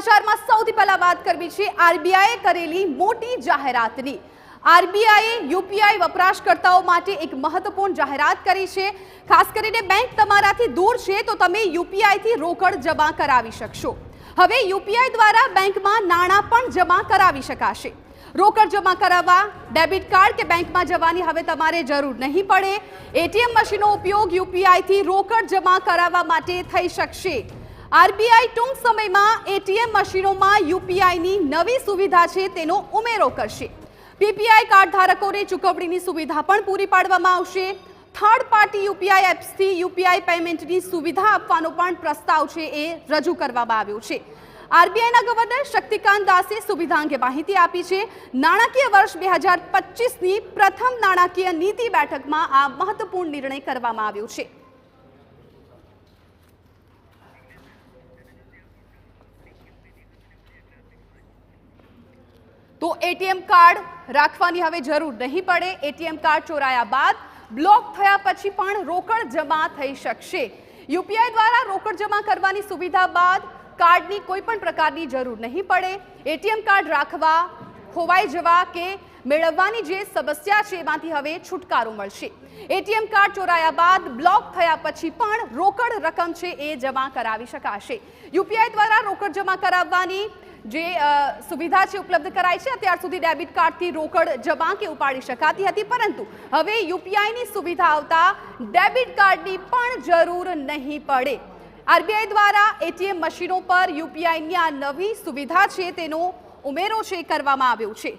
સમાચારમાં સૌથી પહેલા વાત કરવી છે આરબીઆઈએ કરેલી મોટી જાહેરાતની। આરબીઆઈએ યુપીઆઈ વપરાશકર્તાઓ માટે એક મહત્વપૂર્ણ જાહેરાત કરી છે। ખાસ કરીને બેંક તમારાથી દૂર છે તો તમે યુપીઆઈથી રોકડ જમા કરાવી શકશો। હવે યુપીઆઈ દ્વારા બેંકમાં નાણાં પણ જમા કરાવી શકાશે। રોકડ જમા કરાવવા ડેબિટ કાર્ડ કે બેંકમાં જવાની હવે તમારે જરૂર નહીં પડે। એટીએમ મશીનનો ઉપયોગ યુપીઆઈથી રોકડ જમા કરાવવા માટે થઈ શકશે। આરબીઆઈ ટૂંક સમયમાં એટીએમ મશીનોમાં યુપીઆઈની નવી સુવિધા છે તેનો ઉમેરો કરશે। પીપીઆઈ કાર્ડ ધારકોને ચૂકવણીની સુવિધા પણ પૂરી પાડવામાં આવશે। થર્ડ પાર્ટી યુપીઆઈ એપ્સથી યુપીઆઈ પેમેન્ટની સુવિધા આપવાનો પણ પ્રસ્તાવ છે એ રજૂ કરવામાં આવ્યો છે। આરબીઆઈના ગવર્નર શક્તિકાંત દાસે સુવિધા અંગે માહિતી આપી છે। નાણાકીય વર્ષ 2025ની પ્રથમ નાણાકીય નીતિ બેઠકમાં આ મહત્વપૂર્ણ નિર્ણય કરવામાં આવ્યો છે। તો એટીએમ કાર્ડ રાખવાની હવે જરૂર નહીં પડે। એટીએમ કાર્ડ ચોરાયા બાદ બ્લોક થયા પછી પણ રોકડ જમા થઈ શકશે। યુપીઆઈ દ્વારા રોકડ જમા કરવાની સુવિધા બાદ કાર્ડની કોઈ પણ પ્રકારની જરૂર નહીં પડે। એટીએમ કાર્ડ રાખવા, ખોવાઈ જવા કે મેળવવાની જે સમસ્યા છે એમાંથી હવે છુટકારો મળશે। એટીએમ કાર્ડ ચોરાયા બાદ બ્લોક થયા પછી પણ રોકડ રકમ છે એ જમા કરાવી શકાશે। યુપીઆઈ દ્વારા રોકડ જમા કરાવવાની જે સુવિધા છે ઉપલબ્ધ કરાઈ છે। અત્યાર સુધી ડેબિટ કાર્ડથી રોકડ જમા કે ઉપાડી શકાતી હતી, પરંતુ હવે યુપીઆઈની સુવિધા આવતા ડેબિટ કાર્ડની પણ જરૂર નહીં પડે। આરબીઆઈ દ્વારા એટીએમ મશીનો પર યુપીઆઈની આ નવી સુવિધા છે તેનો ઉમેરો છે કરવામાં આવ્યો છે।